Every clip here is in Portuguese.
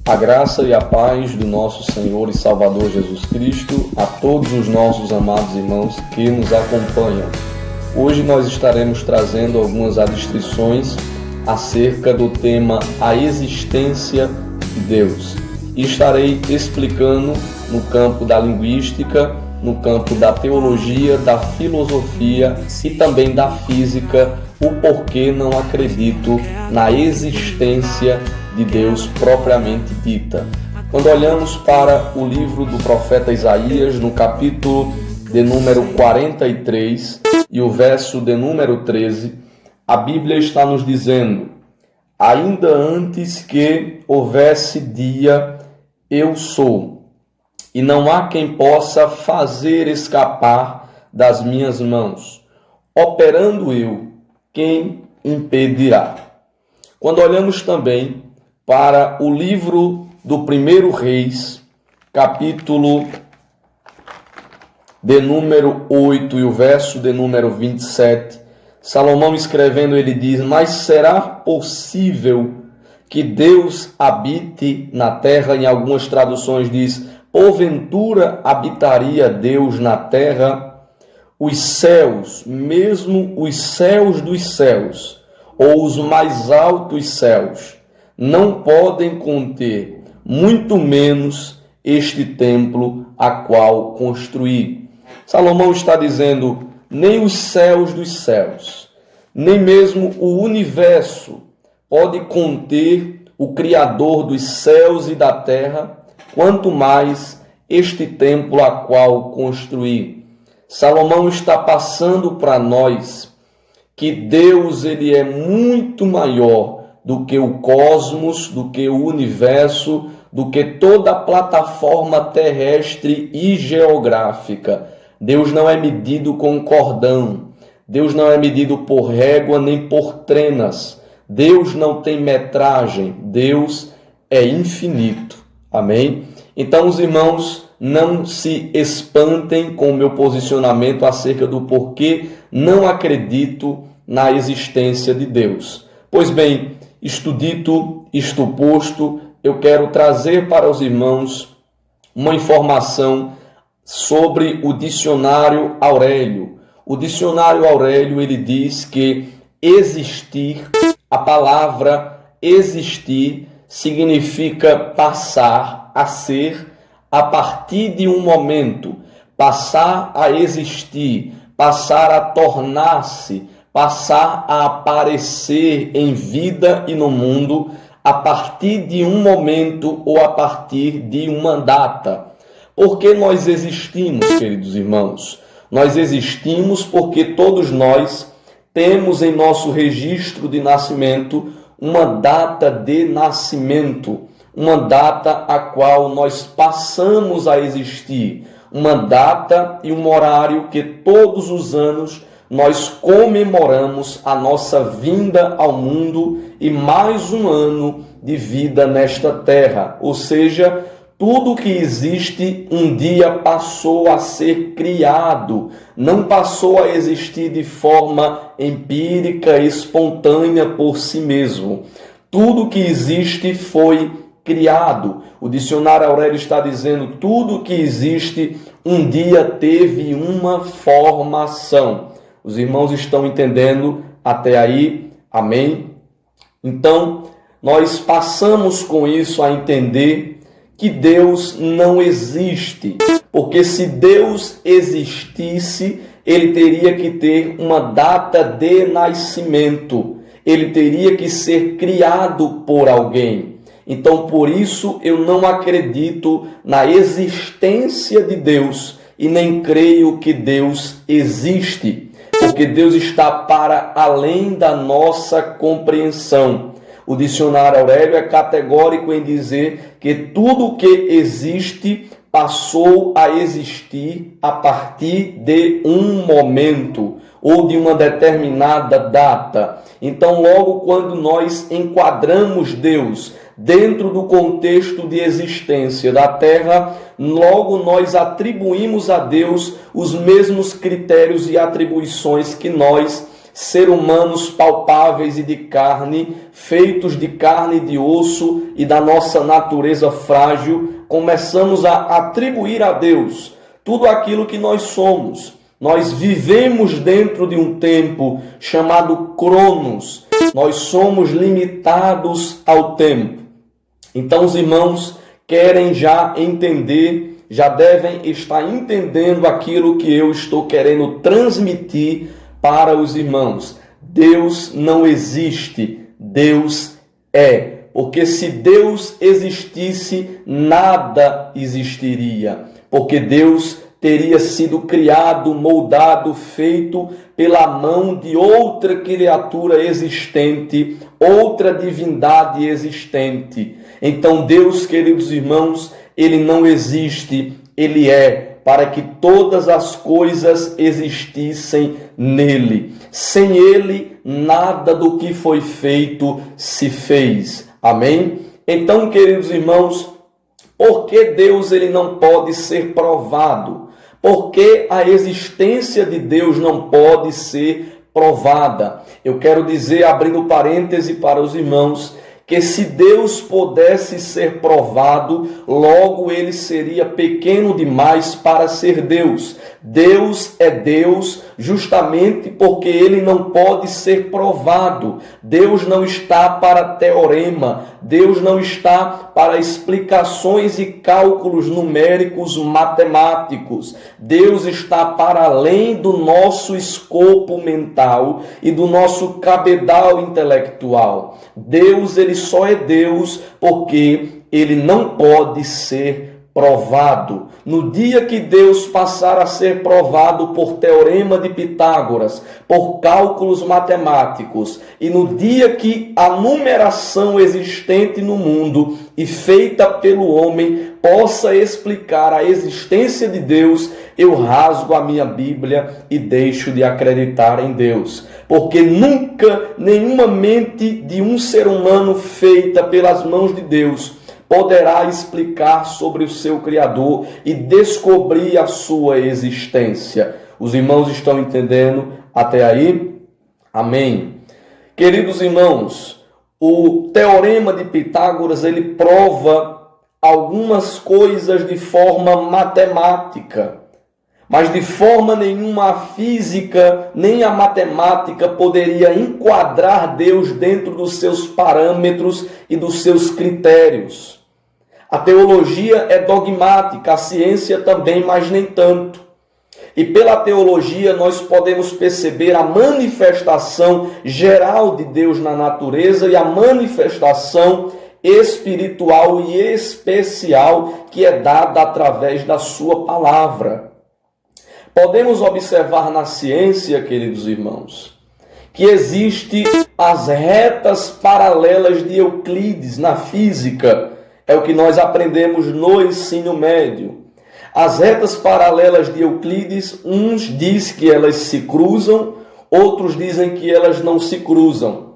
A graça e a paz do nosso Senhor e Salvador Jesus Cristo a todos os nossos amados irmãos que nos acompanham. Hoje nós estaremos trazendo algumas adstrições acerca do tema A Existência de Deus. E estarei explicando no campo da linguística, no campo da teologia, da filosofia e também da física, o porquê não acredito na existência de Deus propriamente dita. Quando olhamos para o livro do profeta Isaías, no capítulo de número 43 e o verso de número 13, a Bíblia está nos dizendo: ainda antes que houvesse dia, eu sou, e não há quem possa fazer escapar das minhas mãos. Operando eu, quem impedirá? Quando olhamos também para o livro do 1 Reis, capítulo de número 8 e o verso de número 27, Salomão escrevendo, ele diz: mas será possível que Deus habite na terra? Em algumas traduções diz: porventura habitaria Deus na terra? Os céus, mesmo os céus dos céus, ou os mais altos céus, não podem conter, muito menos este templo a qual construí. Salomão está dizendo: nem os céus dos céus, nem mesmo o universo pode conter o Criador dos céus e da terra, quanto mais este templo a qual construí. Salomão está passando para nós que Deus ele é muito maior do que o cosmos, do que o universo, do que toda a plataforma terrestre e geográfica. Deus não é medido com cordão, Deus não é medido por régua nem por trenas, Deus não tem metragem, Deus é infinito. Amém? Então, os irmãos, não se espantem com o meu posicionamento acerca do porquê não acredito na existência de Deus. Pois bem, isto dito, isto posto, eu quero trazer para os irmãos uma informação sobre o dicionário Aurélio. O dicionário Aurélio, ele diz que existir, a palavra existir significa passar a ser a partir de um momento, passar a existir, passar a tornar-se, passar a aparecer em vida e no mundo a partir de um momento ou a partir de uma data. Por que nós existimos, queridos irmãos? Nós existimos porque todos nós temos em nosso registro de nascimento uma data de nascimento, uma data a qual nós passamos a existir, uma data e um horário que todos os anos nós comemoramos a nossa vinda ao mundo e mais um ano de vida nesta terra. Ou seja, tudo que existe um dia passou a ser criado, não passou a existir de forma empírica, espontânea por si mesmo. Tudo que existe foi criado. O dicionário Aurélio está dizendo: tudo que existe um dia teve uma formação. Os irmãos estão entendendo até aí? Amém? Então, nós passamos com isso a entender que Deus não existe, porque se Deus existisse, ele teria que ter uma data de nascimento, ele teria que ser criado por alguém. Então, por isso, eu não acredito na existência de Deus e nem creio que Deus existe, porque Deus está para além da nossa compreensão. O dicionário Aurélio é categórico em dizer que tudo que existe passou a existir a partir de um momento ou de uma determinada data. Então, logo quando nós enquadramos Deus dentro do contexto de existência da Terra, logo nós atribuímos a Deus os mesmos critérios e atribuições que nós ser humanos palpáveis e de carne, feitos de carne e de osso e da nossa natureza frágil, começamos a atribuir a Deus tudo aquilo que nós somos. Nós vivemos dentro de um tempo chamado Cronos. Nós somos limitados ao tempo. Então os irmãos querem já entender, já devem estar entendendo aquilo que eu estou querendo transmitir para os irmãos. Deus não existe, Deus é. Porque se Deus existisse, nada existiria. Porque Deus teria sido criado, moldado, feito pela mão de outra criatura existente, outra divindade existente. Então Deus, queridos irmãos, Ele não existe, Ele é, para que todas as coisas existissem nele. Sem Ele, nada do que foi feito se fez. Amém? Então, queridos irmãos, por que Deus ele não pode ser provado? Por que a existência de Deus não pode ser provada? Eu quero dizer, abrindo parêntese para os irmãos, que se Deus pudesse ser provado, logo ele seria pequeno demais para ser Deus. Deus é Deus justamente porque ele não pode ser provado. Deus não está para teorema, Deus não está para explicações e cálculos numéricos matemáticos. Deus está para além do nosso escopo mental e do nosso cabedal intelectual. Deus, ele só é Deus porque ele não pode ser provado. No dia que Deus passar a ser provado por teorema de Pitágoras, por cálculos matemáticos, e no dia que a numeração existente no mundo e feita pelo homem possa explicar a existência de Deus, eu rasgo a minha Bíblia e deixo de acreditar em Deus. Porque nunca nenhuma mente de um ser humano feita pelas mãos de Deus poderá explicar sobre o seu Criador e descobrir a sua existência. Os irmãos estão entendendo até aí? Amém. Queridos irmãos, o teorema de Pitágoras, ele prova algumas coisas de forma matemática, mas de forma nenhuma a física nem a matemática poderia enquadrar Deus dentro dos seus parâmetros e dos seus critérios. A teologia é dogmática, a ciência também, mas nem tanto. E pela teologia nós podemos perceber a manifestação geral de Deus na natureza e a manifestação espiritual e especial que é dada através da sua palavra. Podemos observar na ciência, queridos irmãos, que existem as retas paralelas de Euclides na física. É o que nós aprendemos no ensino médio. As retas paralelas de Euclides, uns dizem que elas se cruzam, outros dizem que elas não se cruzam.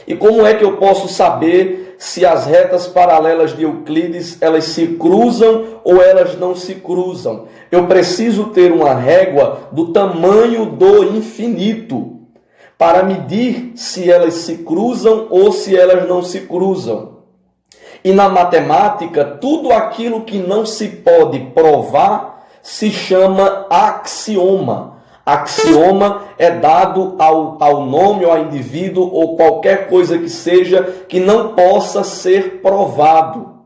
E como é que eu posso saber se as retas paralelas de Euclides elas se cruzam ou elas não se cruzam? Eu preciso ter uma régua do tamanho do infinito para medir se elas se cruzam ou se elas não se cruzam. E na matemática, tudo aquilo que não se pode provar se chama axioma. Axioma é dado ao nome ou ao indivíduo ou qualquer coisa que seja que não possa ser provado.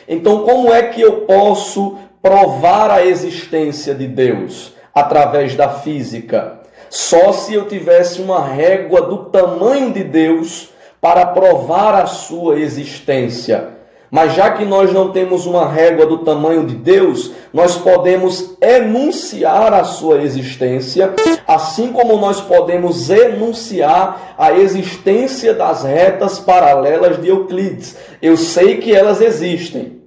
Então, como é que eu posso provar a existência de Deus? Através da física. Só se eu tivesse uma régua do tamanho de Deus para provar a sua existência. Mas já que nós não temos uma régua do tamanho de Deus, nós podemos enunciar a sua existência, assim como nós podemos enunciar a existência das retas paralelas de Euclides. Eu sei que elas existem,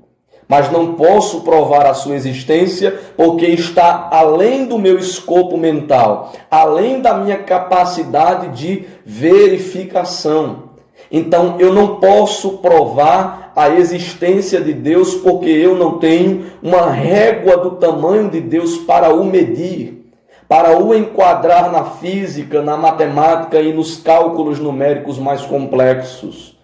mas não posso provar a sua existência porque está além do meu escopo mental, além da minha capacidade de verificação. Então, eu não posso provar a existência de Deus porque eu não tenho uma régua do tamanho de Deus para o medir. para o enquadrar na física, na matemática e nos cálculos numéricos mais complexos.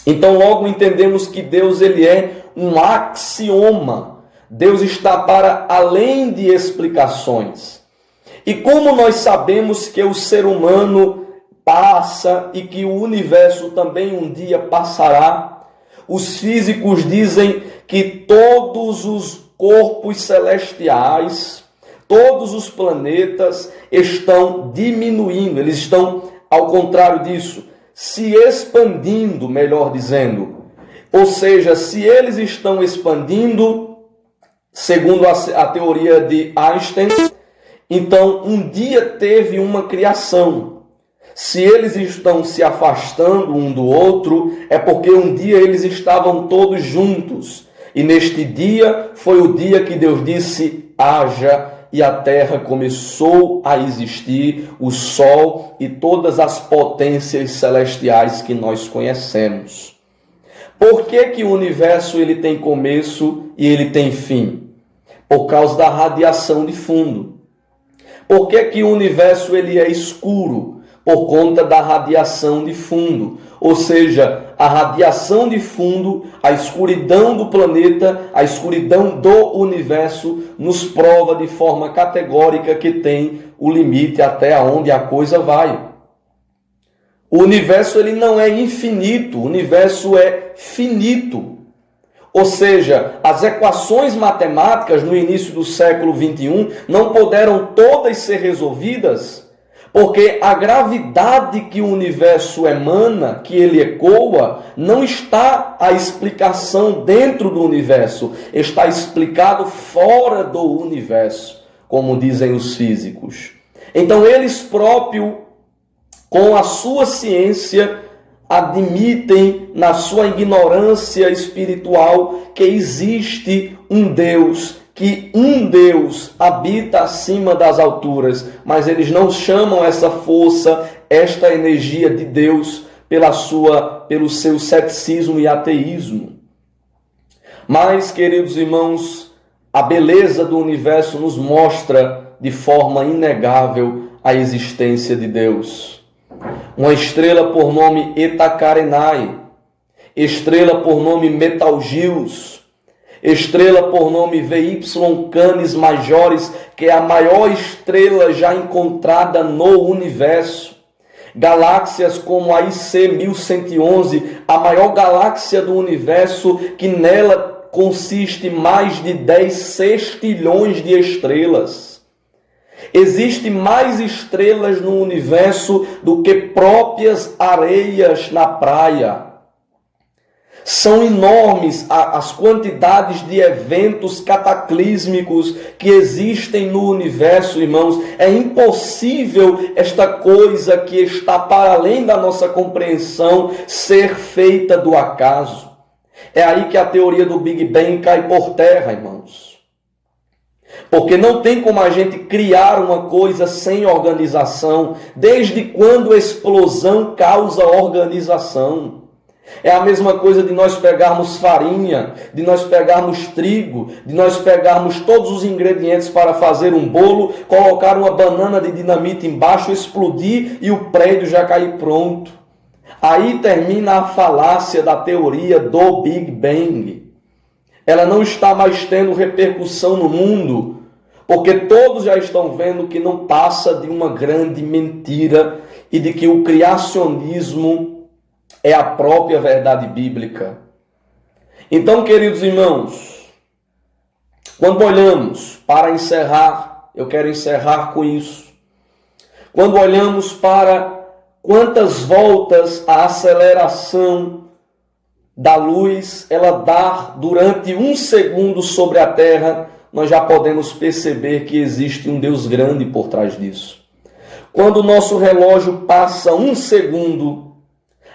Então logo entendemos que Deus ele é um axioma. Deus está para além de explicações. E como nós sabemos que o ser humano passa e que o universo também um dia passará, os físicos dizem que todos os corpos celestiais, todos os planetas estão diminuindo, eles estão, ao contrário disso, se expandindo, melhor dizendo. Ou seja, se eles estão expandindo, segundo a teoria de Einstein, então um dia teve uma criação. Se eles estão se afastando um do outro, é porque um dia eles estavam todos juntos. E neste dia foi o dia que Deus disse, haja, e a terra começou a existir, o sol e todas as potências celestiais que nós conhecemos. Por que que o universo ele tem começo e ele tem fim? Por causa da radiação de fundo. Por que que o universo ele é escuro? Por conta da radiação de fundo. Ou seja, a radiação de fundo, a escuridão do planeta, a escuridão do universo nos prova de forma categórica que tem o limite até onde a coisa vai. O universo ele não é infinito, o universo é finito. Ou seja, as equações matemáticas no início do século XXI não puderam todas ser resolvidas, porque a gravidade que o universo emana, que ele ecoa, não está a explicação dentro do universo, está explicado fora do universo, como dizem os físicos. Então eles próprios, com a sua ciência, admitem na sua ignorância espiritual que existe um Deus, que um Deus habita acima das alturas, mas eles não chamam essa força, esta energia de Deus pelo seu ceticismo e ateísmo. Mas, queridos irmãos, a beleza do universo nos mostra de forma inegável a existência de Deus. Uma estrela por nome Eta Carinae, estrela por nome Betelgeuse, estrela por nome VY Canis Majoris, que é a maior estrela já encontrada no universo. Galáxias como a IC 1111, a maior galáxia do universo, que nela consiste mais de 10 sextilhões de estrelas. Existem mais estrelas no universo do que próprias areias na praia. São enormes as quantidades de eventos cataclísmicos que existem no universo, irmãos. É impossível esta coisa que está para além da nossa compreensão ser feita do acaso. É aí que a teoria do Big Bang cai por terra, irmãos. Porque não tem como a gente criar uma coisa sem organização. Desde quando a explosão causa organização? É a mesma coisa de nós pegarmos farinha, de nós pegarmos trigo, de nós pegarmos todos os ingredientes para fazer um bolo, colocar uma banana de dinamite embaixo, explodir e o prédio já cair pronto. Aí termina a falácia da teoria do Big Bang. Ela não está mais tendo repercussão no mundo, porque todos já estão vendo que não passa de uma grande mentira e de que o criacionismo é a própria verdade bíblica. Então, queridos irmãos, quando olhamos, para encerrar, eu quero encerrar com isso. Quando olhamos para quantas voltas a aceleração da luz ela dá durante 1 segundo sobre a Terra, nós já podemos perceber que existe um Deus grande por trás disso. Quando o nosso relógio passa 1 segundo,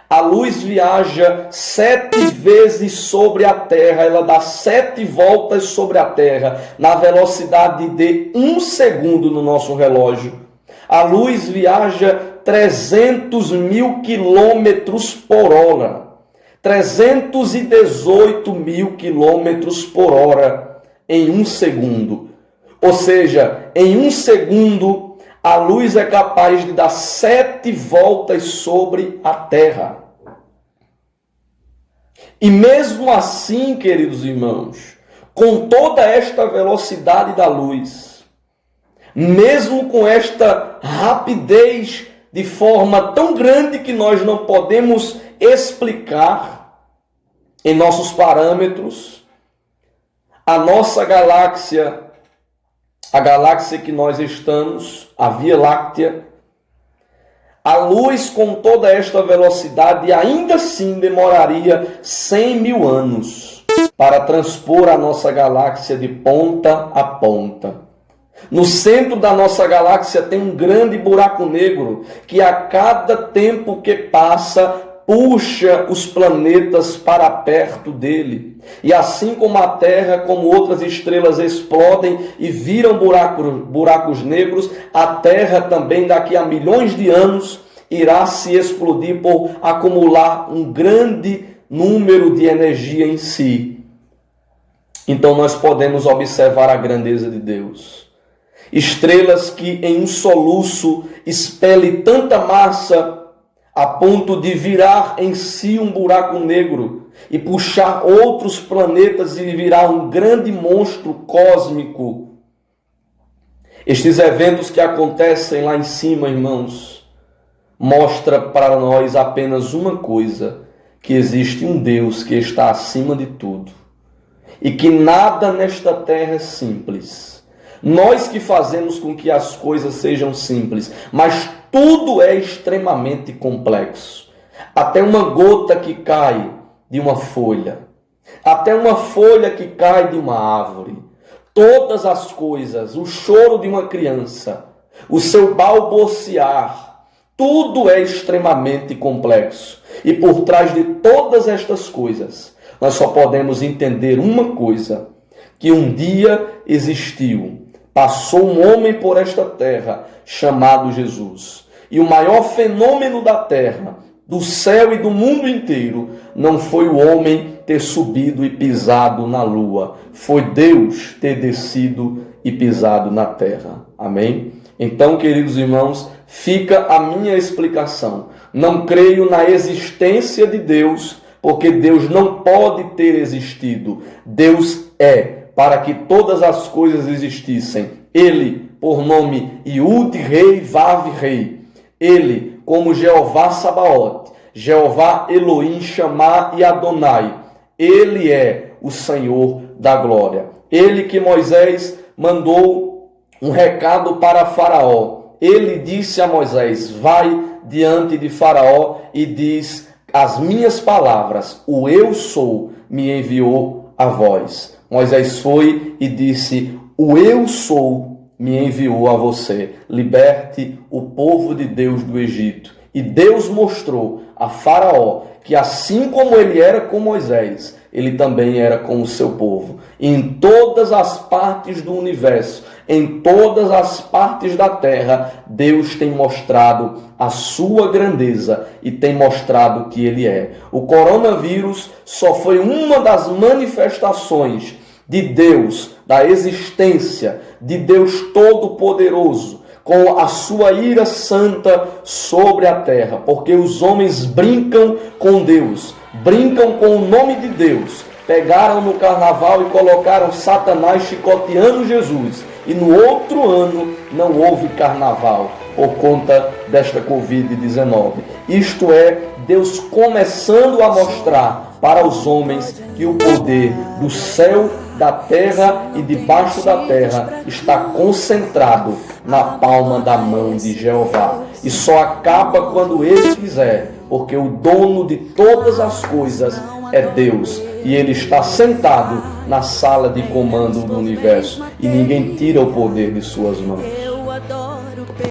a luz viaja 7 vezes sobre a Terra, ela dá 7 voltas sobre a Terra, na velocidade de 1 segundo no nosso relógio. A luz viaja 300 mil quilômetros por hora, 318 mil quilômetros por hora em 1 segundo. Ou seja, em um segundo, a luz é capaz de dar 7 voltas sobre a Terra. E mesmo assim, queridos irmãos, com toda esta velocidade da luz, mesmo com esta rapidez de forma tão grande que nós não podemos explicar em nossos parâmetros, a nossa galáxia, a galáxia que nós estamos, a Via Láctea, a luz com toda esta velocidade ainda assim demoraria 100 mil anos para transpor a nossa galáxia de ponta a ponta. No centro da nossa galáxia tem um grande buraco negro que a cada tempo que passa puxa os planetas para perto dele. E assim como a Terra, como outras estrelas explodem e viram buracos negros, a Terra também daqui a milhões de anos irá se explodir por acumular um grande número de energia em si. Então nós podemos observar a grandeza de Deus. Estrelas que em um soluço expelem tanta massa a ponto de virar em si um buraco negro e puxar outros planetas e virar um grande monstro cósmico. Estes eventos que acontecem lá em cima, irmãos, mostra para nós apenas uma coisa, que existe um Deus que está acima de tudo e que nada nesta terra é simples. Nós que fazemos com que as coisas sejam simples, mas tudo é extremamente complexo. Até uma gota que cai de uma folha, até uma folha que cai de uma árvore, todas as coisas, o choro de uma criança, o seu balbuciar, tudo é extremamente complexo. E por trás de todas estas coisas, nós só podemos entender uma coisa, que um dia existiu, passou um homem por esta terra chamado Jesus. E o maior fenômeno da terra, do céu e do mundo inteiro, não foi o homem ter subido e pisado na lua, foi Deus ter descido e pisado na terra. Amém? Então, queridos irmãos, fica a minha explicação. Não creio na existência de Deus, porque Deus não pode ter existido. Deus é, para que todas as coisas existissem. Ele, por nome Iud, Rei, Vav, Rei. Ele, como Jeová Sabaote, Jeová Elohim, Shammah e Adonai. Ele é o Senhor da glória. Ele que Moisés mandou um recado para Faraó. Ele disse a Moisés, vai diante de Faraó e diz, as minhas palavras, o eu sou, me enviou a vós. Moisés foi e disse, o eu sou me enviou a você. Liberte o povo de Deus do Egito. E Deus mostrou a Faraó que assim como ele era com Moisés, ele também era com o seu povo. E em todas as partes do universo, em todas as partes da terra, Deus tem mostrado a sua grandeza e tem mostrado que ele é. O coronavírus só foi uma das manifestações de Deus, da existência de Deus Todo-Poderoso, com a sua ira santa sobre a terra, porque os homens brincam com Deus, brincam com o nome de Deus, pegaram no carnaval e colocaram Satanás chicoteando Jesus, e no outro ano não houve carnaval por conta desta Covid-19. Isto é, Deus começando a mostrar para os homens que o poder do céu, da terra e debaixo da terra está concentrado na palma da mão de Jeová. E só acaba quando ele quiser, porque o dono de todas as coisas é Deus. E ele está sentado na sala de comando do universo. E ninguém tira o poder de suas mãos.